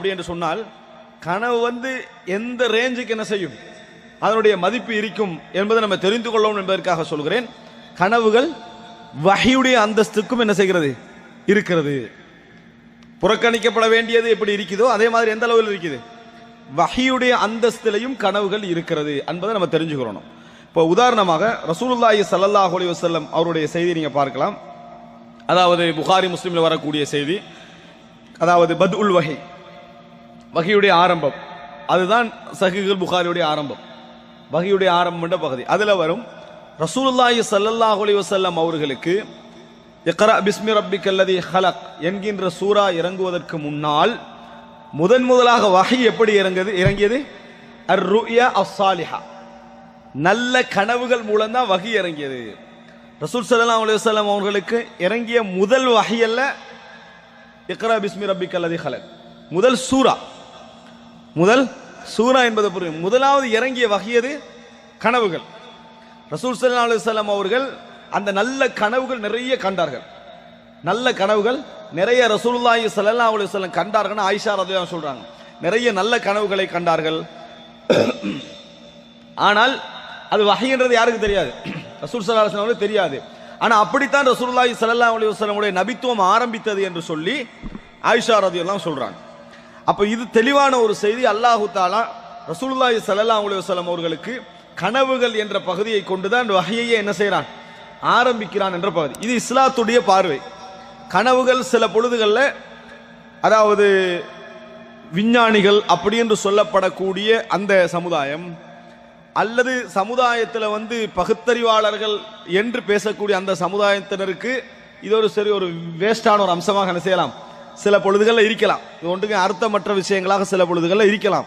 அப்படி என்று சொன்னால் கனவு வந்து எந்த ரேஞ்சுக்கு என்ன செய்யும், அதனுடைய மதிப்பு இருக்கும் என்பதை நம்ம தெரிந்து கொள்ளவும் என்பதற்காக சொல்கிறேன். கனவுகள் வஹியுடைய அந்தஸ்துக்கும் என்ன செய்கிறது, இருக்கிறது. புறக்கணிக்கப்பட வேண்டியது எப்படி இருக்குதோ அதே மாதிரி எந்த அளவில் இருக்குது, வஹியுடைய அந்தஸ்திலையும் கனவுகள் இருக்கிறது என்பதை நம்ம தெரிஞ்சுக்கிறோம். இப்போ உதாரணமாக ரசூலுல்லாஹி ஸல்லல்லாஹு அலைஹி வஸல்லம் அவருடைய செய்தி நீங்க பார்க்கலாம். அதாவது புகாரி முஸ்லிம்ல வரக்கூடிய செய்தி, அதாவது பத்உல் வஹி, வஹியுடைய ஆரம்பம், அதுதான் சஹீஹுல் புகாரியுடைய ஆரம்பம், வஹியுடைய ஆரம்பம் என்ற பகுதி. அதில் வரும் ரசூலுல்லாஹி ஸல்லல்லாஹு அலைஹி வஸல்லம் அவர்களுக்கு இக்ரா பிஸ்மி ரப்பிக்கல்லதி ஹலக் என்கின்ற சூரா இறங்குவதற்கு முன்னால் முதலாக வஹி எப்படி இறங்கியது, அர்-ருயா அஸ்-சாலிஹா, நல்ல கனவுகள் மூலம் தான் வஹி இறங்கியது. ரசூல் ஸல்லல்லாஹு அலைஹி வஸல்லம் அவர்களுக்கு இறங்கிய முதல் வஹி அல்ல இக்ரா பிஸ்மி ரப்பிக்கல்லதி ஹலக், முதல் சூரா என்பது புரியும். முதலாவது இறங்கிய வஹியது கனவுகள். ரசூல் ஸல்லல்லாஹு அலைஹி வஸல்லம் அவர்கள் அந்த நல்ல கனவுகள் நிறைய கண்டார்கள். நல்ல கனவுகள் நிறைய ரசூலுல்லாஹி ஸல்லல்லாஹு அலைஹி வஸல்லம் கண்டார்கள். ஆயிஷா ரலியல்லாஹு அன்ஹா சொல்றாங்க, நிறைய நல்ல கனவுகளை கண்டார்கள். ஆனால் அது வஹின்றது யாருக்கு தெரியாது, ரசூல் ஸல்லல்லாஹு அலைஹி வஸல்லம் தெரியாது. ஆனா அப்படித்தான் ரசூலுல்லாஹி ஸல்லல்லாஹு அலைஹி வஸல்லமுடைய நபித்துவம் ஆரம்பித்தது என்று சொல்லி ஆயிஷா ரலியல்லாஹு அன்ஹா சொல்றாங்க. அப்ப இது தெளிவான ஒரு செய்தி. அல்லாஹு தஆலா ரசூலுல்லாஹி ஸல்லல்லாஹு அலைஹி வஸல்லம் அவர்களுக்கு கனவுகள் என்ற பகுதியை கொண்டுதான் வஹியையே என்ன செய்யறான், ஆரம்பிக்கிறான் என்ற பகுதி. இது இஸ்லாத்துடைய பார்வை. கனவுகள் சில பொழுதுகளில், அதாவது விஞ்ஞானிகள் அப்படி என்று சொல்லப்படக்கூடிய அந்த சமுதாயம், அல்லது சமுதாயத்தில் வந்து பகுத்தறிவாளர்கள் என்று பேசக்கூடிய அந்த சமுதாயத்தினருக்கு இது ஒரு வேஸ்டான ஒரு அம்சமாக என்ன செய்யலாம், சில பொழுதுகளில் இருக்கலாம். இது ஒன்றுக்கு அர்த்தமற்ற விஷயங்களாக சில பொழுதுகளில் இருக்கலாம்.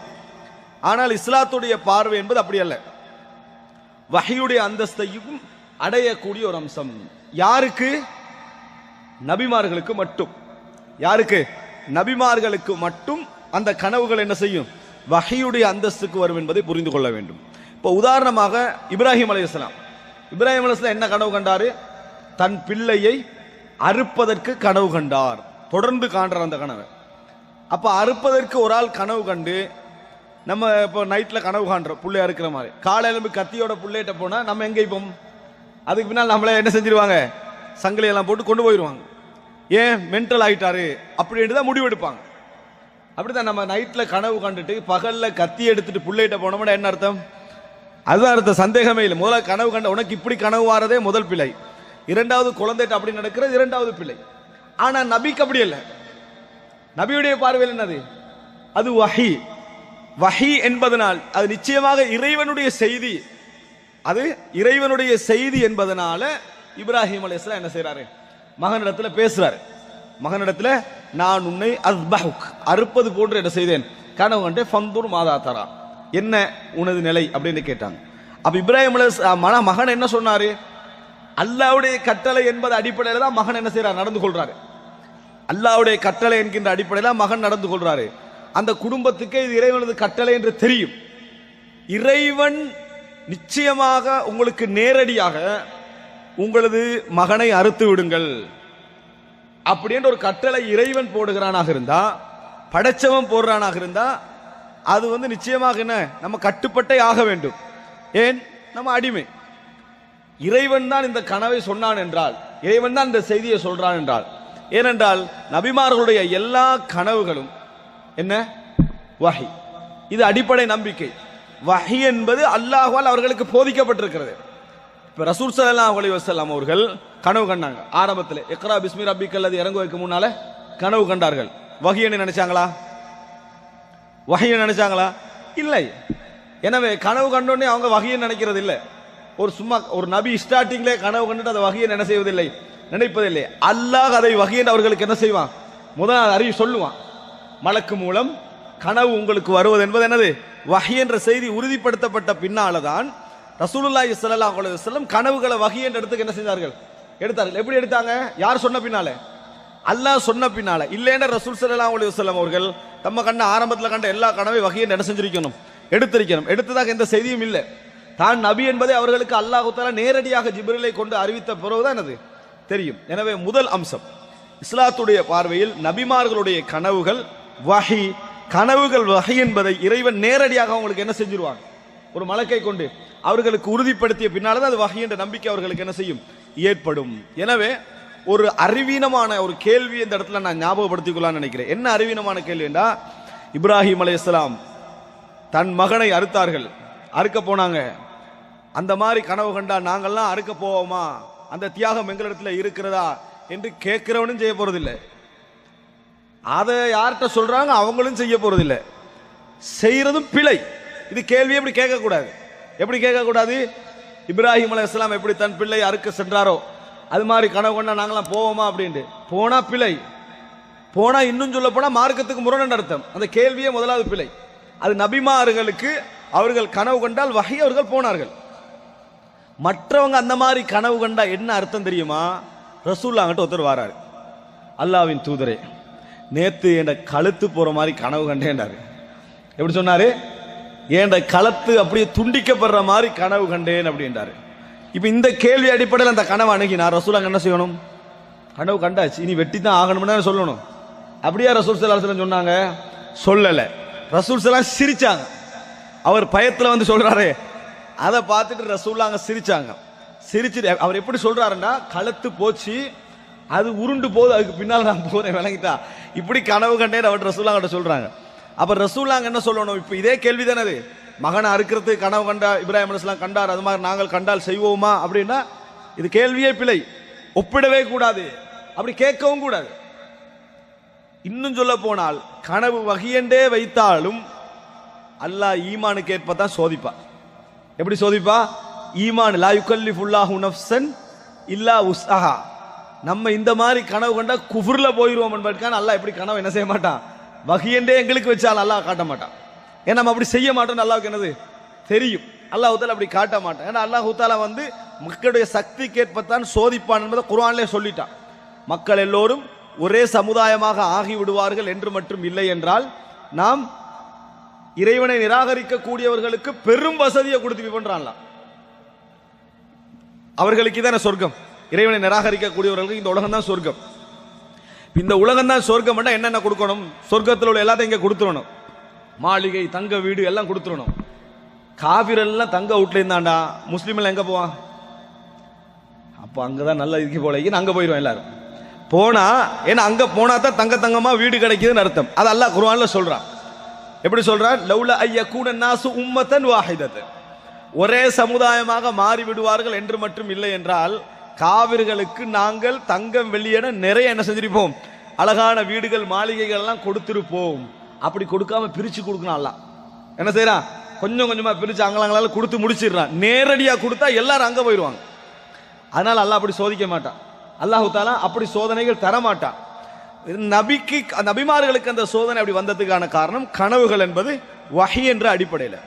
ஆனால் இஸ்லாத்துடைய பார்வை என்பது அப்படி அல்ல. வஹியுடைய அந்தஸ்தையும் அடையக்கூடிய ஒரு அம்சம். யாருக்கு, நபிமார்களுக்கு மட்டும். யாருக்கு, நபிமார்களுக்கு மட்டும் அந்த கனவுகள் என்ன செய்யும், வஹியுடைய அந்தஸ்துக்கு வரும் என்பதை புரிந்து கொள்ள வேண்டும். இப்போ உதாரணமாக இப்ராஹிம் அலைஹிஸ்ஸலாம் என்ன கனவு கண்டாரு, தன் பிள்ளையை அறுப்பதற்கு கனவு கண்டார். தொடர்ந்து காண்றார் அந்த கனவை. அப்ப அறுப்பதற்கு ஒரு ஆள் கனவு கண்டு, நம்ம இப்போ நைட்ல கனவு காண்றோம் புள்ளை அறுக்கிற மாதிரி, காலையில கத்தியோட புள்ளையிட்ட போனா நம்ம எங்க இப்போம், அதுக்கு பின்னால் நம்மள என்ன செஞ்சிருவாங்க, சங்கிலி எல்லாம் போட்டு கொண்டு போயிடுவாங்க. ஏன், மென்டல் ஆயிட்டாரு அப்படின்னு தான் முடிவெடுப்பாங்க. அப்படித்தான் நம்ம நைட்ல கனவு கண்டுட்டு பகல்ல கத்தி எடுத்துட்டு புள்ளையிட்ட போனோம்னா என்ன அர்த்தம், அதுதான் அர்த்தம், சந்தேகமே இல்லை. முதல்ல கனவு கண்ட உனக்கு இப்படி கனவு வாரதே முதல் பிழை, இரண்டாவது குழந்தைட்ட அப்படி நடக்கிறது இரண்டாவது பிழை. ஆனா நபிக்கு அப்படி இல்லை. நபியுடைய பார்வையில் என்னது, அது வஹி. வஹி என்பதனால் அது நிச்சயமாக இறைவனுடைய செய்தி, அது இறைவனுடைய செய்தி என்பதனால இப்ராஹிம் அலைஹிஸ்ஸலாம் என்ன செய்யறாரு, மகனிடத்துல பேசுறாரு. மகனிடத்துல நான் உன்னை அஸ்பஹுக், அறுப்பது போன்று என்ன செய்தேன், கனவு கண்டே, ஃபந்துர் மாதா தரா, என்ன உனது நிலை அப்படின்னு கேட்டாங்க. அப்ப இப்ராஹிம் அலைஹிஸ்ஸலாம் மகன் என்ன சொன்னாரு, அல்லாஹ்வுடைய கட்டளை என்பது அடிப்படையில் தான் மகன் என்ன செய்யறார், நடந்து கொள்றாரு. அல்லாஹ்வுடைய கட்டளை என்கின்ற அடிப்படையில் மகன் நடந்து கொள்றாரு. அந்த குடும்பத்துக்கே இது இறைவனது கட்டளை என்று தெரியும். இறைவன் நிச்சயமாக உங்களுக்கு நேரடியாக உங்களது மகனை அறுத்து விடுங்கள் அப்படின்ற ஒரு கட்டளை இறைவன் போடுகிறானாக இருந்தா, படைச்சவன் போடுறானாக இருந்தா, அது வந்து நிச்சயமாக என்ன, நம்ம கட்டுப்பட்டே ஆக வேண்டும். ஏன், நம்ம அடிமை. இறைவன் தான் இந்த கனவை சொன்னான் என்றால், இறைவன் தான் இந்த செய்தியை சொல்றான் என்றால், ஏனென்றால் நபிமார்களுடைய எல்லா கனவுகளும் என்ன, வஹி. இது அடிப்படை நம்பிக்கை. வஹி என்பது அல்லாஹ்வால் அவர்களுக்கு போதிக்கப்பட்டிருக்கிறது. இப்ப ரசூல் ஸல்லல்லாஹு அலைஹி வஸல்லம் அவர்கள் கனவு கண்டாங்க. ஆரம்பத்தில் இக்ரா பிஸ்மி ரப்பிக்கல்லதி இறங்குவதற்கு முன்னால கனவு கண்டார்கள். வஹியை நினைச்சாங்களா, வஹியை நினைச்சாங்களா, இல்லை. எனவே கனவு கண்டோடனே அவங்க வஹியை நினைக்கிறது இல்லை. ஒரு நபி ஸ்டார்டிங்லே கனவு கண்டுட்டு அதை வஹியை என்ன செய்வதில்லை, நினைப்பதில்லை. அல்லாஹ் அதை வஹி என்று அவர்களுக்கு என்ன செய்வான், முதல் அறிவு சொல்லுவான். மலக்கு மூலம் கனவு உங்களுக்கு வருவது என்பது என்னது, வஹி என்ற செய்தி உறுதிப்படுத்தப்பட்ட பின்னால்தான் ரசூலுல்லாஹி ஸல்லல்லாஹு அலைஹி வஸல்லம் கனவுகளை வஹி என்ற இடத்துக்கு என்ன செய்தார்கள், எடுத்தார்கள். எப்படி எடுத்தாங்க, யார் சொன்ன பின்னால, அல்லாஹ் சொன்ன பின்னால. இல்லைன்னா ரசூல் ஸல்லல்லாஹு அலைஹி வஸல்லம் அவர்கள் தம்ம கண்ட ஆரம்பத்தில் கண்ட எல்லா கனவை வஹி என்று என்ன செஞ்சிருக்கணும், எடுத்திருக்கணும். எடுத்ததாக எந்த செய்தியும் இல்லை. தான் நபி என்பதை அவர்களுக்கு அல்லாஹ் தஆலா நேரடியாக ஜிப்ரீலை கொண்டு அறிவித்த பிறகுதான் அது தெரியும். எனவே முதல் அம்சம், இஸ்லாத்துடைய பார்வையில் நபிமார்களுடைய கனவுகள் வஹி, கனவுகள் வஹி என்பதை இறைவன் நேரடியாக அவங்களுக்கு என்ன செஞ்சிருவாங்க, ஒரு மலக்கை கொண்டு அவர்களுக்கு உறுதிப்படுத்திய பின்னால்தான் அது வஹி என்ற நம்பிக்கை அவர்களுக்கு என்ன செய்யும், ஏற்படும். எனவே ஒரு அறிவீனமான ஒரு கேள்வி இந்த இடத்துல நான் ஞாபகப்படுத்திக் கொள்ளலாம்னு நினைக்கிறேன். என்ன அறிவீனமான கேள்வி என்றா, இப்ராஹிம் அலைஹிஸ்ஸலாம் தன் மகனை அறுத்தார்கள், அறுக்க போனாங்க. அந்த மாதிரி கனவு கண்டா நாங்கள்லாம் அறுக்க போவோமா, அந்த தியாகம் எங்களிடத்துல இருக்கிறதா என்று கேட்கிறவனும் செய்ய போறதில்லை. அதை யார்கிட்ட சொல்றாங்க அவங்களும் செய்ய போறதில்லை. செய்யறதும் பிழை. இது கேள்வி எப்படி கேட்கக்கூடாது. எப்படி கேட்கக்கூடாது? இப்ராஹிம் அலைஹிஸ்ஸலாம் எப்படி தன் பிள்ளை அறுக்க சென்றாரோ அது மாதிரி கனவு கொண்டா நாங்களாம் போவோமா அப்படின்ட்டு போனா பிழை. போனா இன்னும் சொல்ல போனா மார்க்கத்துக்கு முரண் அர்த்தம். அந்த கேள்வியே முதலாவது பிழை. அது நபிமார்களுக்கு அவர்கள் கனவு கண்டால் வஹி அவர்கள் போனார்கள். மற்றவங்க அந்த மாதிரி கனவு கண்டா என்ன அர்த்தம் தெரியுமா? ரசூலுல்லாஹ்கிட்ட ஒருத்தர் வராரு, அல்லாஹ்வின் தூதரே நேத்து என் கழுத்து போற மாதிரி கனவு கண்டேன்டாரு. எப்படி சொன்னாரு? என் கழுத்து அப்படியே துண்டிக்கப்படுற மாதிரி கனவு கண்டேன் அப்படின்றாரு. இப்ப இந்த கேள்வி அடிப்படையில் அந்த கனவு அணுகினார். ரசூலுல்லாஹ் என்ன செய்யணும்? கனவு கண்டாச்சு, இனி வெட்டி தான் ஆகணும்னு சொல்லணும். அப்படியே ரசூல் ஸல்லல்லாஹு அலைஹி வஸல்லம் சொன்னாங்க? சொல்லல. ரசூல் ஸல்லல்லாஹு அலைஹி வஸல்லம் சிரிச்சாங்க. அவர் பயத்துல வந்து சொல்றாரு, அதை பார்த்துட்டு ரசூலுல்லாஹ் சிரிச்சாங்க. சிரிச்சுட்டு அவர் எப்படி சொல்றாருன்னா, கழுத்து போச்சு, அது உருண்டு போகுது, அதுக்கு பின்னால் நான் போறேன், விளங்கிட்டா? இப்படி கனவு கண்டேன் அவர் ரசூலுல்லாஹ் கிட்ட சொல்றாங்க. அப்ப ரசூலுல்லாஹ் என்ன சொல்லணும்? இப்ப இதே கேள்வி தானே அது. மகனை அறுக்கிறது கனவு கண்டா இப்ராஹிம் அலைஹிஸ்ஸலாம் கண்டார், அது மாதிரி நாங்கள் கண்டால் செய்வோமா அப்படின்னா இது கேள்வியே பிழை. ஒப்பிடவே கூடாது, அப்படி கேட்கவும் கூடாது. இன்னும் சொல்ல போனால் கனவு வஹியென்றே வைத்தாலும் அல்லாஹ் ஈமானுக்கு ஏற்பதான் சோதிப்பா. எப்படி சோதிப்பா? ஈமான் லா யுகல்லிஃபுல்லாஹு நஃப்ஸன் இல்லா உஸ்அஹா. நம்ம இந்த மாதிரி கனவு கண்டா குஃப்ர்ல போயிடுவோம் என்பதற்கான அல்லாஹ் எப்படி கனவு என்ன செய்ய மாட்டான், வஹியென்றே எங்களுக்கு வச்சால் அல்லாஹ் காட்ட மாட்டான். ஏன்னா நம்ம அப்படி செய்ய மாட்டோம்னு அல்லாஹ்வுக்கு என்னது தெரியும். அல்லாஹ் தஆலா அப்படி காட்ட மாட்டான். ஏன்னா அல்லாஹ் தஆலா வந்து மக்களுடைய சக்திக்கு ஏற்பத்தான் சோதிப்பான் என்பதை குர்ஆனிலே சொல்லிட்டான். மக்கள் எல்லோரும் ஒரே சமுதாயமாக ஆகி விடுவார்கள் என்று மட்டும் இல்லை என்றால் நாம் இறைவனை நிராகரிக்க கூடியவர்களுக்கு பெரும் வசதியை கொடுத்து பண்றான்ல. அவர்களுக்கு இதான சொர்க்கம். இறைவனை நிராகரிக்க கூடியவர்களுக்கு இந்த உலகம் தான் சொர்க்கம். இந்த உலகம் தான் சொர்க்கம். என்னென்ன கொடுக்கணும்? சொர்க்கத்தில் உள்ள எல்லாத்தையும் இங்க கொடுத்துடணும். மாளிகை, தங்க வீடு எல்லாம் கொடுத்துடணும். காபிர் எல்லாம் தங்க வீட்டுல இருந்தாண்டா, முஸ்லீம் எல்லாம் எங்க போவான்? அப்ப அங்கதான் நல்ல இதுக்கு போல அங்க போயிடுவோம் எல்லாரும். போனா ஏன்னா அங்க போனா தான் தங்க தங்கமா வீடு கிடைக்குதுன்னு அர்த்தம். அது அல்லாஹ் குர்ஆன்ல சொல்றான். எப்படி சொல்றான்? லௌலா ஐயகூன நாசு உம்மத்தன் வாஹிதத்தன். ஒரே சமுதாயமாக மாறி விடுவார்கள் என்று மட்டும் இல்லை என்றால் காவிர்களுக்கு நாங்கள் தங்கம் வெள்ளியென நிறைய என்ன செஞ்சிருப்போம், அழகான வீடுகள் மாளிகைகள் எல்லாம் கொடுத்திருப்போம். அப்படி கொடுக்காம பிரிச்சு கொடுக்கணும். அல்லாஹ் என்ன செய்யறான்? கொஞ்சம் கொஞ்சமா பிரிச்சு அங்கலாங்களால கொடுத்து முடிச்சிடுறான். நேரடியா கொடுத்தா எல்லாரும் அங்க போயிடுவாங்க. அதனால அல்லாஹ் அப்படி சோதிக்க மாட்டான். அல்லாஹ் தஆலா அப்படி சோதனைகள் தர மாட்டான். நபிமார்களுக்கு அந்த சோதனை அப்படி வந்ததுக்கான காரணம் கனவுகள் என்பது வஹி என்ற அடிப்படையில்.